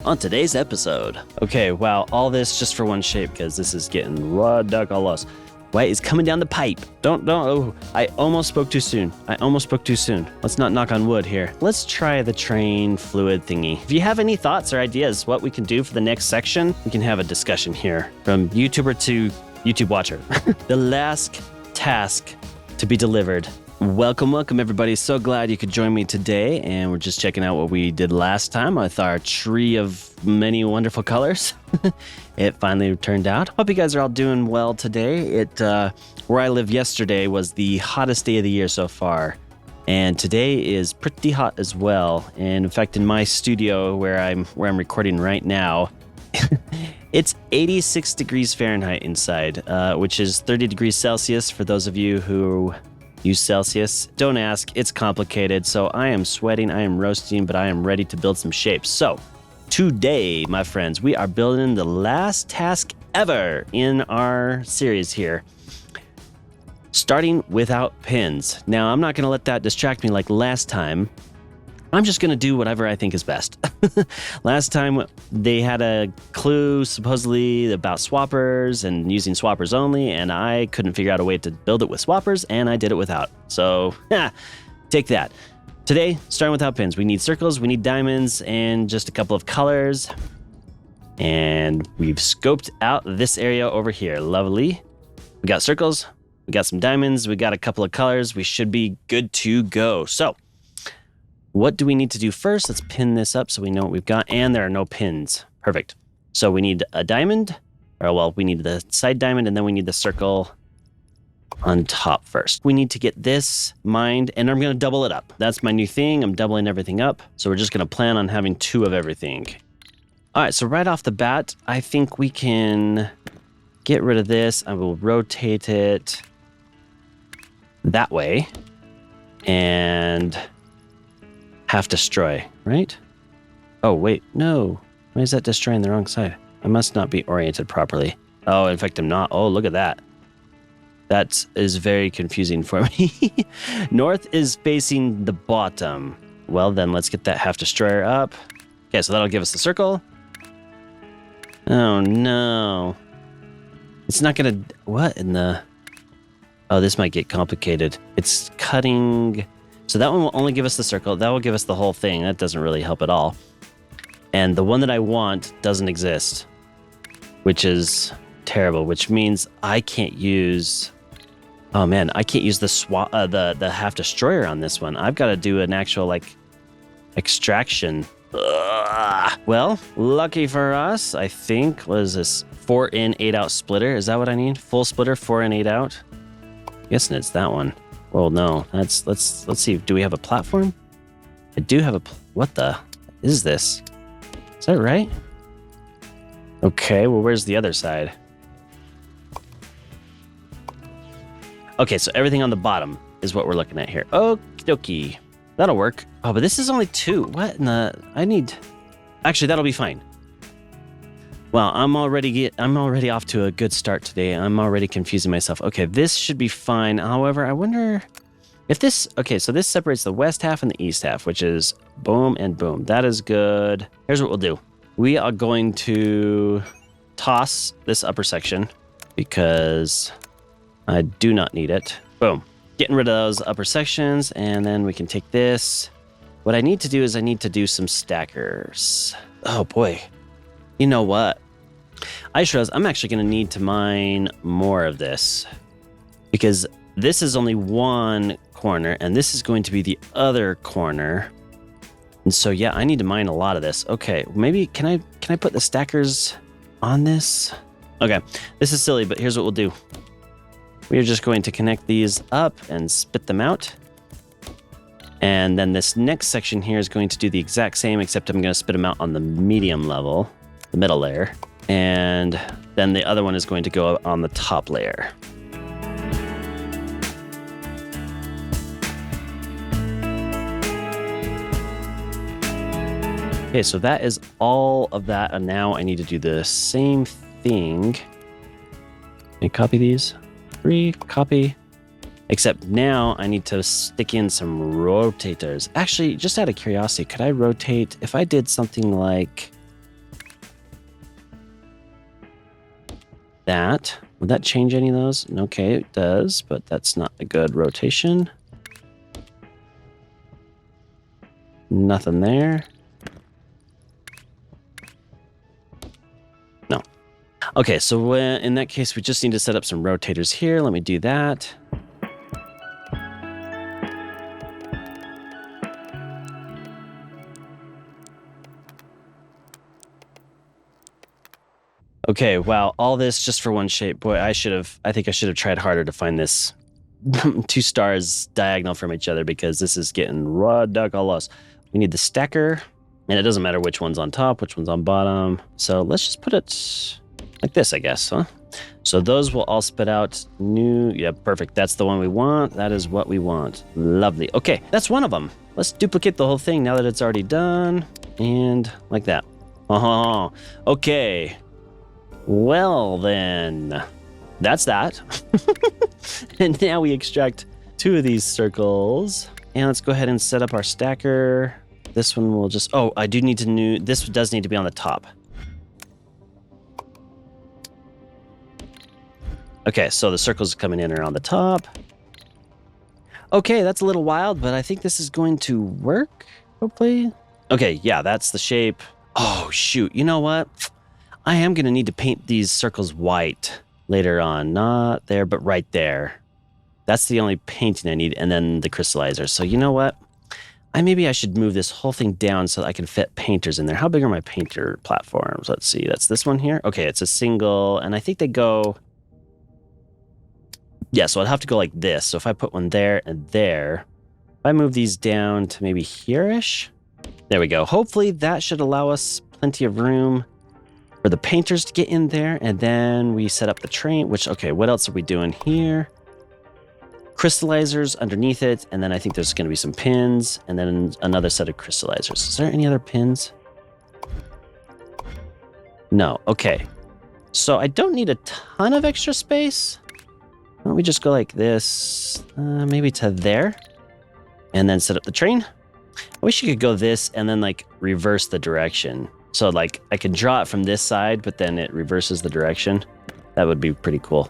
on today's episode. Okay, wow, all this just for one shape because this is getting ridiculous. White is coming down the pipe. Oh, I almost spoke too soon. Let's not knock on wood here. Let's try the train fluid thingy. If you have any thoughts or ideas what we can do for the next section, we can have a discussion here from YouTuber to YouTube watcher. The last task to be delivered. Welcome everybody. So glad you could join me today, and we're just checking out what we did last time with our tree of many wonderful colors. It finally turned out. Hope you guys are all doing well today. Where I lived yesterday was the hottest day of the year so far, and today is pretty hot as well. And in fact, in my studio where I'm recording right now, it's 86 degrees Fahrenheit inside, which is 30 degrees Celsius for those of you who use Celsius. Don't ask, it's complicated. So I am sweating, I am roasting, but I am ready to build some shapes. So today, my friends, we are building the last task ever in our series here. Starting without pins. Now, I'm not going to let that distract me like last time. I'm just going to do whatever I think is best. Last time, they had a clue supposedly about swappers and using swappers only, and I couldn't figure out a way to build it with swappers, and I did it without. So, take that. Today, starting without pins. We need circles, we need diamonds, and just a couple of colors. And we've scoped out this area over here. Lovely. We got circles, we got some diamonds, we got a couple of colors. We should be good to go. So, what do we need to do first? Let's pin this up so we know what we've got. And there are no pins. Perfect. So we need a diamond. Or well, we need the side diamond, and then we need the circle on top first. We need to get this mined, and I'm going to double it up. That's my new thing. I'm doubling everything up. So we're just going to plan on having 2 of everything. All right, so right off the bat, I think we can get rid of this. I will rotate it that way. And half destroy, right? Oh, wait, no. Why is that destroying the wrong side? I must not be oriented properly. Oh, in fact, I'm not. Oh, look at that. That is very confusing for me. North is facing the bottom. Well, then let's get that half destroyer up. Okay, so that'll give us the circle. Oh, no. It's not gonna... What in the... Oh, this might get complicated. It's cutting... So that one will only give us the circle. That will give us the whole thing. That doesn't really help at all. And the one that I want doesn't exist, which is terrible, which means I can't use... Oh man, I can't use the half destroyer on this one. I've got to do an actual extraction. Ugh. Well, lucky for us, I think. What is this? 4 in, 8 out splitter. Is that what I need? Full splitter, 4 in, 8 out. I'm guessing it's that one. Well, no. Let's see. Do we have a platform? I do have a... What the is this? Is that right? Okay, well, where's the other side? Okay, so everything on the bottom is what we're looking at here. Okie dokie. That'll work. Oh, but this is only 2. What in the... I need... Actually, that'll be fine. Well, I'm already off to a good start today. I'm already confusing myself. Okay, this should be fine. However, I wonder if this... Okay, so this separates the west half and the east half, which is boom and boom. That is good. Here's what we'll do. We are going to toss this upper section because I do not need it. Boom. Getting rid of those upper sections, and then we can take this. What I need to do is I need to do some stackers. Oh, boy. You know what? I just realized I'm actually going to need to mine more of this because this is only one corner and this is going to be the other corner. And so, yeah, I need to mine a lot of this. Okay, maybe can I put the stackers on this? Okay, this is silly, but here's what we'll do. We are just going to connect these up and spit them out. And then this next section here is going to do the exact same, except I'm going to spit them out on the medium level. The middle layer, and then the other one is going to go on the top layer. Okay, so that is all of that, and now I need to do the same thing. Can I copy these? 3, copy. Except now I need to stick in some rotators. Actually, just out of curiosity, could I rotate if I did something like that. Would that change any of those? Okay, it does, but that's not a good rotation. Nothing there. No. Okay, so in that case, we just need to set up some rotators here. Let me do that. Okay, wow, all this just for one shape. Boy, I think I should have tried harder to find this 2 stars diagonal from each other because this is getting ridiculous. We need the stacker, and it doesn't matter which one's on top, which one's on bottom. So let's just put it like this, I guess, huh? So those will all spit out new. Yeah, perfect. That's the one we want. That is what we want. Lovely. Okay, that's one of them. Let's duplicate the whole thing now that it's already done. And like that. Oh, okay. Well, then, that's that. And now we extract 2 of these circles. And let's go ahead and set up our stacker. This one will just... Oh, I do need to... This does need to be on the top. Okay, so the circles coming in are on the top. Okay, that's a little wild, but I think this is going to work, hopefully. Okay, yeah, that's the shape. Oh, shoot. You know what? I am going to need to paint these circles white later on. Not there, but right there. That's the only painting I need, and then the crystallizer. So you know what? Maybe I should move this whole thing down so that I can fit painters in there. How big are my painter platforms? Let's see. That's this one here. Okay, it's a single, and I think they go... Yeah, so I'd have to go like this. So if I put one there and there, if I move these down to maybe here-ish, there we go. Hopefully that should allow us plenty of room for the painters to get in there. And then we set up the train, which, okay, what else are we doing here? Crystallizers underneath it. And then I think there's going to be some pins and then another set of crystallizers. Is there any other pins? No. Okay. So I don't need a ton of extra space. Why don't we just go like this, maybe to there, and then set up the train? I wish you could go this and then like reverse the direction. So like I can draw it from this side, but then it reverses the direction. That would be pretty cool.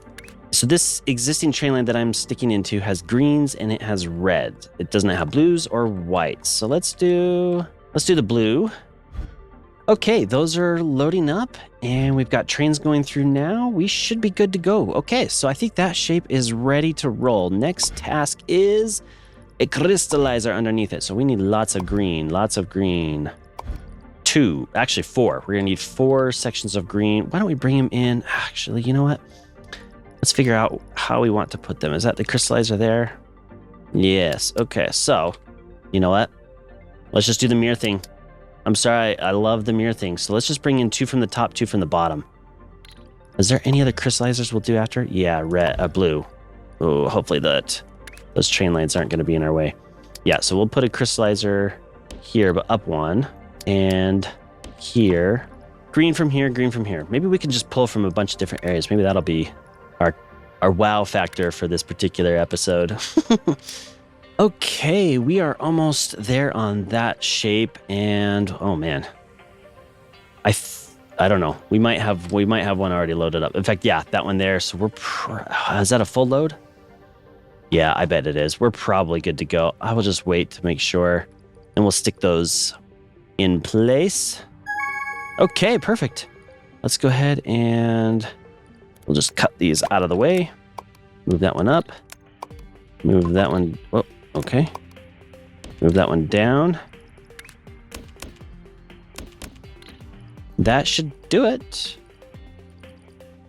So this existing train line that I'm sticking into has greens and it has red. It doesn't have blues or whites. So let's do the blue. Okay, those are loading up and we've got trains going through now. We should be good to go. Okay, so I think that shape is ready to roll. Next task is a crystallizer underneath it. So we need lots of green, 2, actually 4. We're gonna need 4 sections of green. Why don't we bring them in? Actually, you know what? Let's figure out how we want to put them. Is that the crystallizer there? Yes, okay, so you know what? Let's just do the mirror thing. I'm sorry, I love the mirror thing. So let's just bring in 2 from the top, 2 from the bottom. Is there any other crystallizers we'll do after? Yeah, blue. Oh, hopefully those train lines aren't going to be in our way. Yeah, so we'll put a crystallizer here, but up 1. And here. Green from here, green from here. Maybe we can just pull from a bunch of different areas. Maybe that'll be our wow factor for this particular episode. Okay, we are almost there on that shape, and oh man, I don't know. We might have one already loaded up. In fact, yeah, that one there. So is that a full load? Yeah, I bet it is. We're probably good to go. I will just wait to make sure, and we'll stick those in place. Okay, perfect. Let's go ahead and we'll just cut these out of the way. Move that one up. Move that one. Whoa. Okay. Move that one down. That should do it.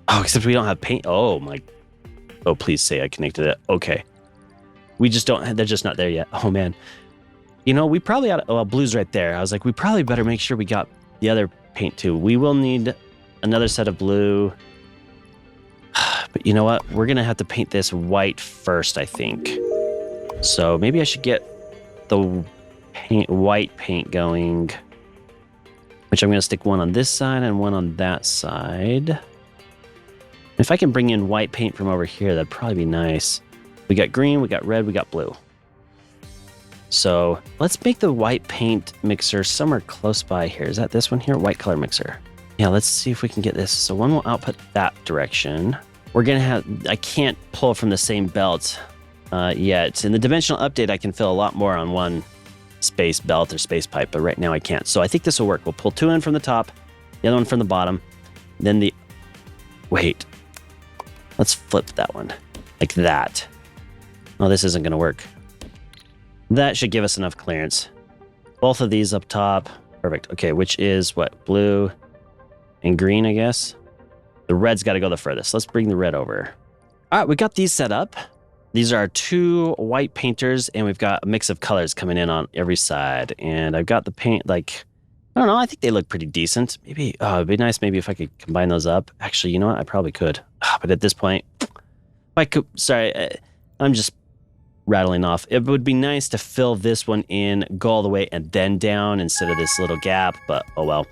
Oh, except we don't have paint. Oh, my. Oh, please say I connected it. Okay. We just don't. They're just not there yet. Oh, man. You know, we probably ought to. Oh, blue's right there. I was like, we probably better make sure we got the other paint too. We will need another set of blue. But you know what? We're going to have to paint this white first, I think. So maybe I should get the white paint going, which I'm going to stick one on this side and one on that side. If I can bring in white paint from over here, that'd probably be nice. We got green, we got red, we got blue. So let's make the white paint mixer somewhere close by here. Is that this one here? White color mixer. Yeah, let's see if we can get this. So one will output that direction. We're going to have, I can't pull from the same belt yet. In the dimensional update, I can fill a lot more on one space belt or space pipe, but right now I can't. So I think this will work. We'll pull two in from the top, the other one from the bottom, then the, wait, let's flip that one like that. Oh, this isn't going to work. That should give us enough clearance. Both of these up top. Perfect. Okay, which is what? Blue and green, I guess. The red's got to go the furthest. Let's bring the red over. All right, we got these set up. These are our two white painters, and we've got a mix of colors coming in on every side. And I've got the paint, like, I don't know, I think they look pretty decent. Maybe, it'd be nice maybe if I could combine those up. Actually, you know what? I probably could. But at this point, if I could, sorry, I'm just rattling off. It would be nice to fill this one in, go all the way, and then down instead of this little gap, but oh well.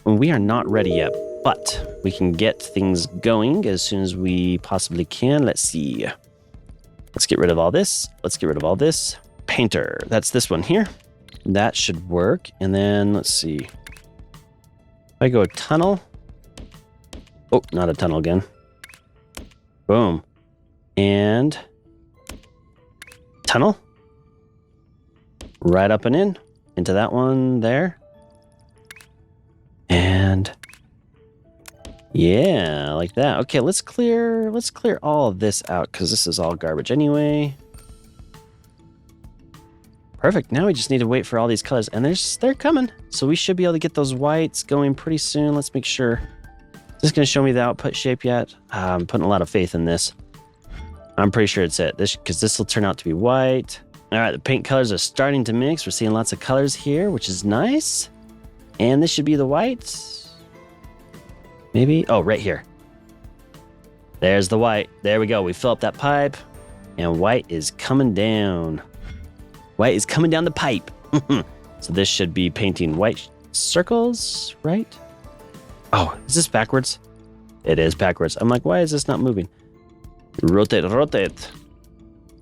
We are not ready yet, but we can get things going as soon as we possibly can. Let's see. Let's get rid of all this. Let's get rid of all this. Painter, that's this one here. That should work. And then let's see. If I go tunnel. Oh, not a tunnel again. Boom. And tunnel. Right up and in. Into that one there. And yeah, like that. Okay, let's clear all of this out because this is all garbage anyway. Perfect. Now we just need to wait for all these colors, and they're coming. So we should be able to get those whites going pretty soon. Let's make sure. Is this going to show me the output shape yet? I'm putting a lot of faith in this. I'm pretty sure it's it. Because this will turn out to be white. All right, the paint colors are starting to mix. We're seeing lots of colors here, which is nice. And this should be the white. Maybe. Oh, right here. There's the white. There we go. We fill up that pipe. And white is coming down. White is coming down the pipe. So this should be painting white circles, right? Oh, is this backwards? It is backwards. I'm like, why is this not moving? Rotate, rotate.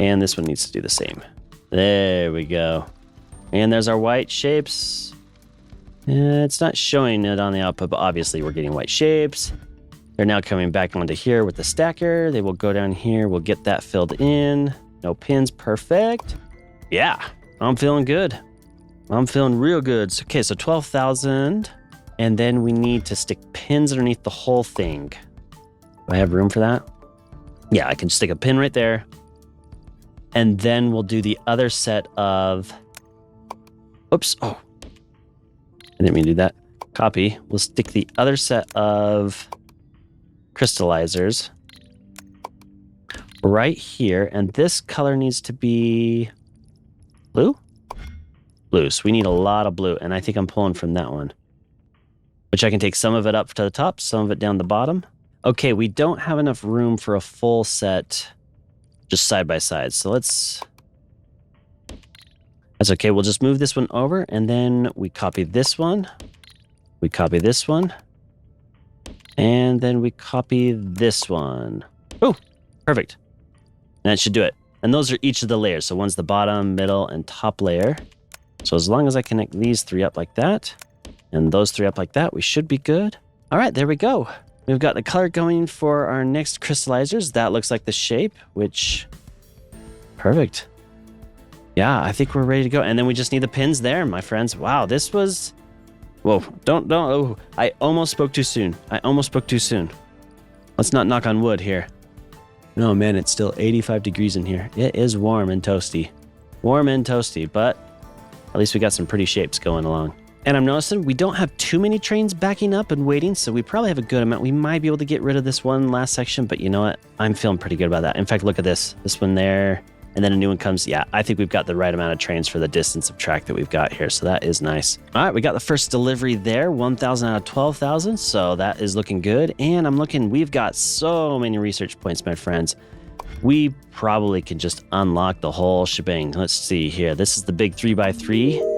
And this one needs to do the same. There we go. And there's our white shapes. It's not showing it on the output, but obviously we're getting white shapes. They're now coming back onto here with the stacker. They will go down here. We'll get that filled in. No pins. Perfect. Yeah, I'm feeling good. I'm feeling real good. Okay, so 12,000. And then we need to stick pins underneath the whole thing. Do I have room for that? Yeah, I can stick a pin right there. And then we'll do the other set of... Oops. Oh. I didn't mean to do that. Copy. We'll stick the other set of crystallizers right here. And this color needs to be blue? Blue. So we need a lot of blue. And I think I'm pulling from that one. Which I can take some of it up to the top, some of it down the bottom. Okay, we don't have enough room for a full set just side by side. So let's... That's okay. We'll just move this one over, and then we copy this one. We copy this one. And then we copy this one. Oh, perfect. And that should do it. And those are each of the layers. So one's the bottom, middle, and top layer. So as long as I connect these three up like that, and those three up like that, we should be good. All right, there we go. We've got the color going for our next crystallizers. That looks like the shape, which... Perfect. Yeah, I think we're ready to go. And then we just need the pins there, my friends. Wow, this was... Whoa, don't... Oh, I almost spoke too soon. I almost spoke too soon. Let's not knock on wood here. No, man, it's still 85 degrees in here. It is warm and toasty. Warm and toasty, but at least we got some pretty shapes going along. And I'm noticing we don't have too many trains backing up and waiting, so we probably have a good amount. We might be able to get rid of this one last section, but you know what? I'm feeling pretty good about that. In fact, look at this. This one there, and then a new one comes. Yeah, I think we've got the right amount of trains for the distance of track that we've got here, so that is nice. All right, we got the first delivery there, 1,000 out of 12,000, so that is looking good. And I'm looking, we've got so many research points, my friends. We probably can just unlock the whole shebang. Let's see here. This is the big 3x3.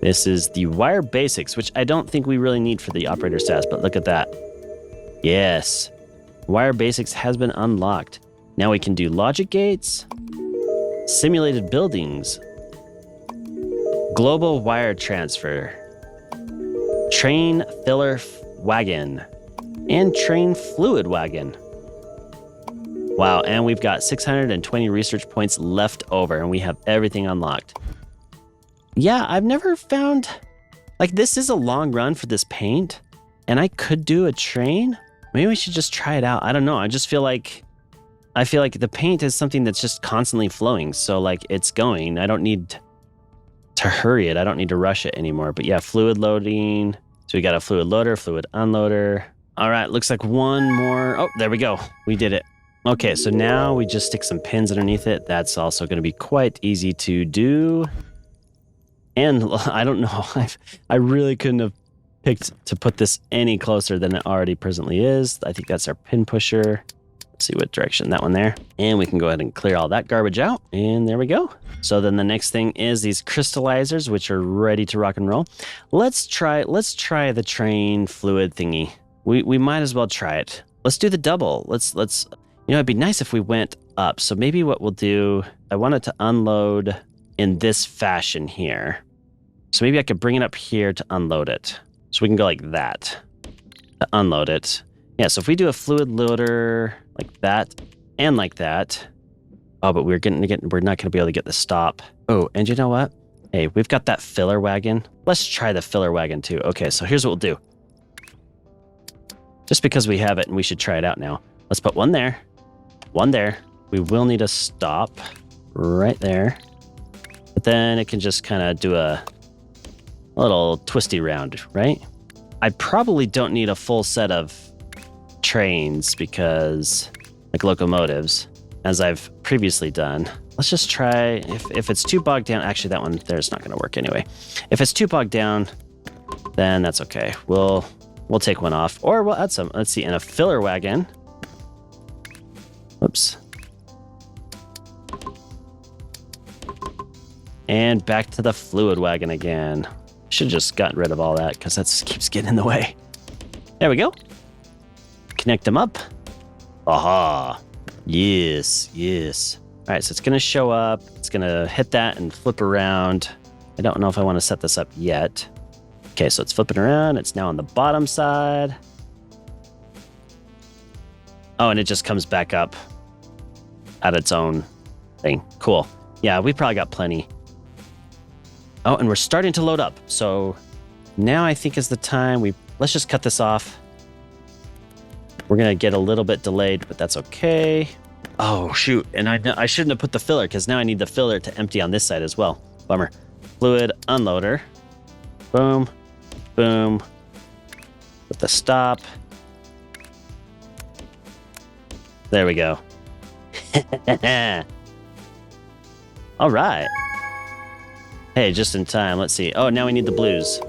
This is the wire basics, which I don't think we really need for the operator stats, but look at that. Yes. Wire basics has been unlocked. Now we can do logic gates, simulated buildings, global wire transfer, train filler wagon and train fluid wagon. Wow, and we've got 620 research points left over, and we have everything unlocked. Yeah, I've never found... Like, this is a long run for this paint, and I could do a train. Maybe we should just try it out. I don't know. I just feel like... I feel like the paint is something that's just constantly flowing, so, like, it's going. I don't need to hurry it. I don't need to rush it anymore. But, yeah, fluid loading. So we got a fluid loader, fluid unloader. All right, looks like one more. Oh, there we go. We did it. Okay, so now we just stick some pins underneath it. That's also going to be quite easy to do. And I don't know, I really couldn't have picked to put this any closer than it already presently is. I think that's our pin pusher. Let's see what direction, that one there. And we can go ahead and clear all that garbage out. And there we go. So then the next thing is these crystallizers, which are ready to rock and roll. Let's try the train fluid thingy. We might as well try it. Let's do the double. Let's. You know, it'd be nice if we went up. So maybe what we'll do, I want it to unload in this fashion here. So maybe I could bring it up here to unload it. So we can go like that to unload it. Yeah, so if we do a fluid loader like that and like that. Oh, but we're not going to be able to get the stop. Oh, and you know what? Hey, we've got that filler wagon. Let's try the filler wagon too. Okay, so here's what we'll do. Just because we have it and we should try it out now. Let's put one there. One there. We will need a stop right there. But then it can just kind of do a little twisty round, right? I probably don't need a full set of trains because, like locomotives, as I've previously done. Let's just try, if it's too bogged down, actually that one there's not going to work anyway. If it's too bogged down, then that's okay. We'll take one off, or we'll add some. Let's see, in a filler wagon. Oops. And back to the fluid wagon again. Should have just gotten rid of all that because that keeps getting in the way. There we go. Connect them up. Aha. Yes, yes. All right, so it's going to show up. It's going to hit that and flip around. I don't know if I want to set this up yet. Okay, so it's flipping around. It's now on the bottom side. Oh, and it just comes back up at its own thing. Cool. Yeah, we probably got plenty. Oh, and we're starting to load up. So now I think is the time let's just cut this off. We're going to get a little bit delayed, but that's okay. Oh, shoot. And I shouldn't have put the filler because now I need the filler to empty on this side as well. Bummer. Fluid unloader. Boom. Boom. With the stop. There we go. All right. Hey, just in time. Let's see. Oh, now we need the blues,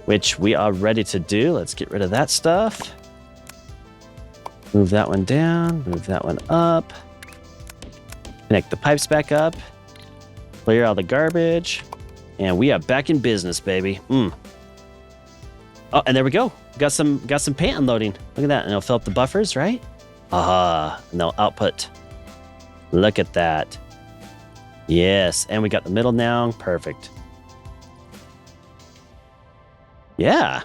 which we are ready to do. Let's get rid of that stuff. Move that one down. Move that one up. Connect the pipes back up. Clear all the garbage. And we are back in business, baby. Oh, and there we go. Got some paint unloading. Look at that. And it'll fill up the buffers, right? Aha. And they'll output. Look at that. Yes. And we got the middle now. Perfect. Yeah.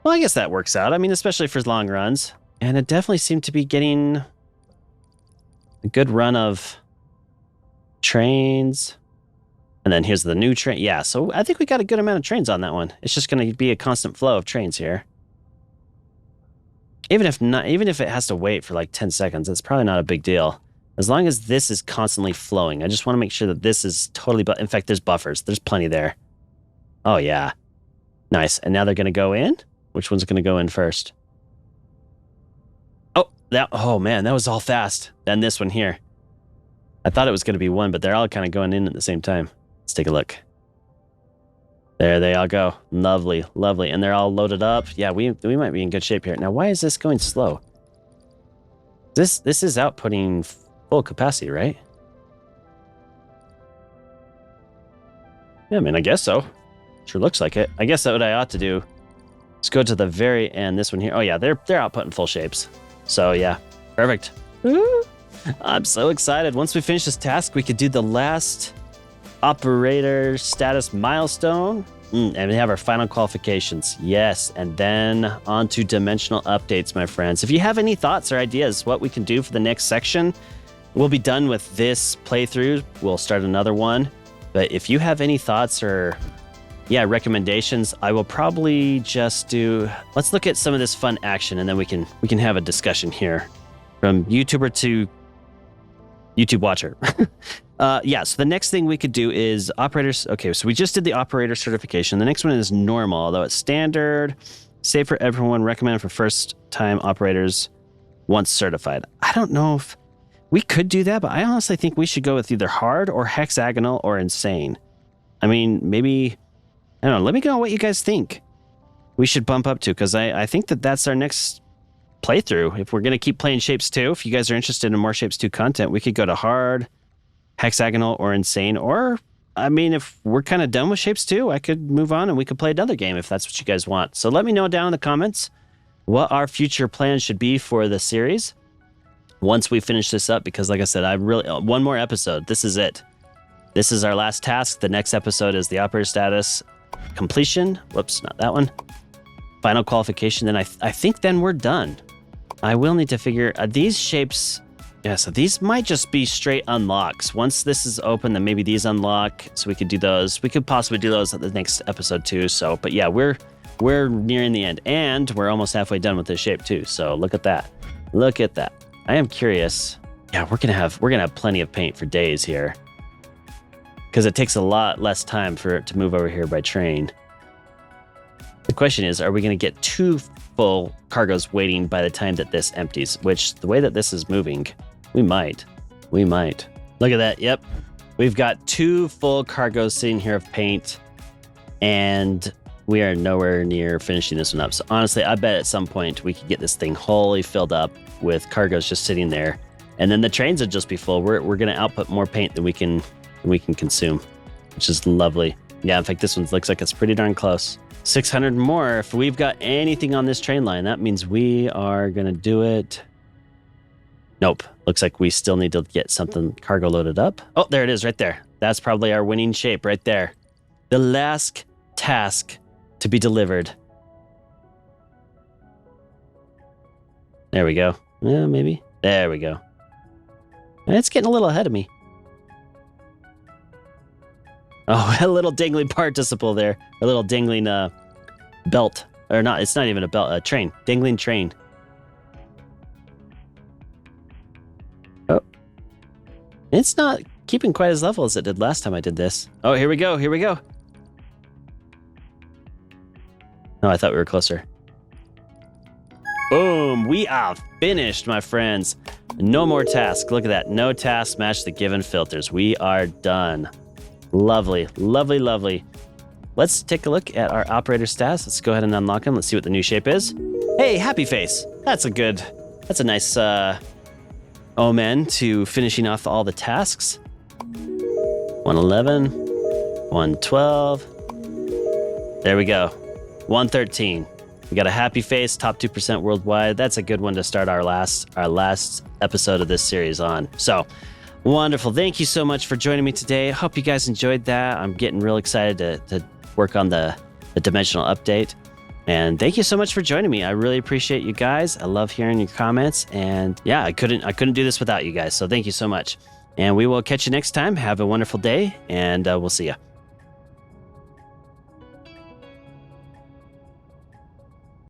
Well, I guess that works out. I mean, especially for long runs. And it definitely seemed to be getting a good run of trains. And then here's the new train. Yeah, so I think we got a good amount of trains on that one. It's just going to be a constant flow of trains here. Even if it has to wait for like 10 seconds, it's probably not a big deal. As long as this is constantly flowing. I just want to make sure that this is totally... in fact, there's buffers. There's plenty there. Oh, yeah. Nice. And now they're going to go in? Which one's going to go in first? Oh, man, that was all fast. Then this one here. I thought it was going to be one, but they're all kind of going in at the same time. Let's take a look. There they all go. Lovely, lovely. And they're all loaded up. Yeah, we might be in good shape here. Now, why is this going slow? This is outputting full capacity, right? Yeah, I mean, I guess so. Sure looks like it. I guess that's what I ought to do. Let's go to the very end. This one here. Oh, yeah, they're outputting full shapes. So, yeah, perfect. Ooh, I'm so excited. Once we finish this task, we could do the last operator status milestone. And we have our final qualifications. Yes, and then on to dimensional updates, my friends. If you have any thoughts or ideas what we can do for the next section, we'll be done with this playthrough. We'll start another one. But if you have any thoughts or recommendations, I will probably just do, let's look at some of this fun action and then we can have a discussion here. From YouTuber to YouTube watcher. So the next thing we could do is operators. Okay, so we just did the operator certification. The next one is normal, although it's standard, safe for everyone, recommended for first-time operators once certified. I don't know if we could do that, but I honestly think we should go with either hard or hexagonal or insane. I mean, maybe, I don't know, let me know what you guys think we should bump up to, because I think that's our next playthrough. If we're going to keep playing Shapez 2, if you guys are interested in more Shapez 2 content, we could go to hard, hexagonal, or insane. Or, I mean, if we're kind of done with Shapez 2, I could move on and we could play another game if that's what you guys want. So let me know down in the comments what our future plans should be for the series once we finish this up, because like I said, I really, one more episode. This is it. This is our last task. The next episode is the operator status completion. Whoops, not that one. Final qualification. Then I think then we're done. I will need to figure these shapes. Yeah, so these might just be straight unlocks. Once this is open, then maybe these unlock, so we could do those. We could possibly do those at the next episode too. So, but yeah, we're nearing the end, and we're almost halfway done with this shape too. So look at that. Look at that. I am curious. Yeah, we're gonna have plenty of paint for days here, because it takes a lot less time for it to move over here by train. The question is, are we gonna get 2 full cargoes waiting by the time that this empties? Which, the way that this is moving, we might. Look at that. Yep. We've got 2 full cargoes sitting here of paint, and we are nowhere near finishing this one up. So honestly, I bet at some point we could get this thing wholly filled up with cargoes just sitting there, and then the trains would just be full. We're going to output more paint than we can consume, which is lovely. Yeah, in fact, this one looks like it's pretty darn close. 600 more. If we've got anything on this train line, that means we are going to do it. Nope. Looks like we still need to get something cargo loaded up. Oh, there it is right there. That's probably our winning shape right there. The last task to be delivered. There we go. Yeah, maybe. There we go. It's getting a little ahead of me. Oh, a little dangling participle there. A little dangling belt. Or not, it's not even a belt, a train. Dangling train. Oh. It's not keeping quite as level as it did last time I did this. Oh, here we go, here we go. Oh, I thought we were closer. Boom, we are finished, my friends. No more tasks. Look at that. No tasks match the given filters. We are done. Lovely, lovely, lovely. Let's take a look at our operator stats. Let's go ahead and unlock them. Let's see what the new shape is. Hey, happy face. That's a nice omen to finishing off all the tasks. 111, 112. There we go. 113. We got a happy face, top 2% worldwide. That's a good one to start our last episode of this series on. So, wonderful. Thank you so much for joining me today. I hope you guys enjoyed that. I'm getting real excited to work on the dimensional update. And thank you so much for joining me. I really appreciate you guys. I love hearing your comments. And yeah, I couldn't do this without you guys. So thank you so much. And we will catch you next time. Have a wonderful day, and we'll see you.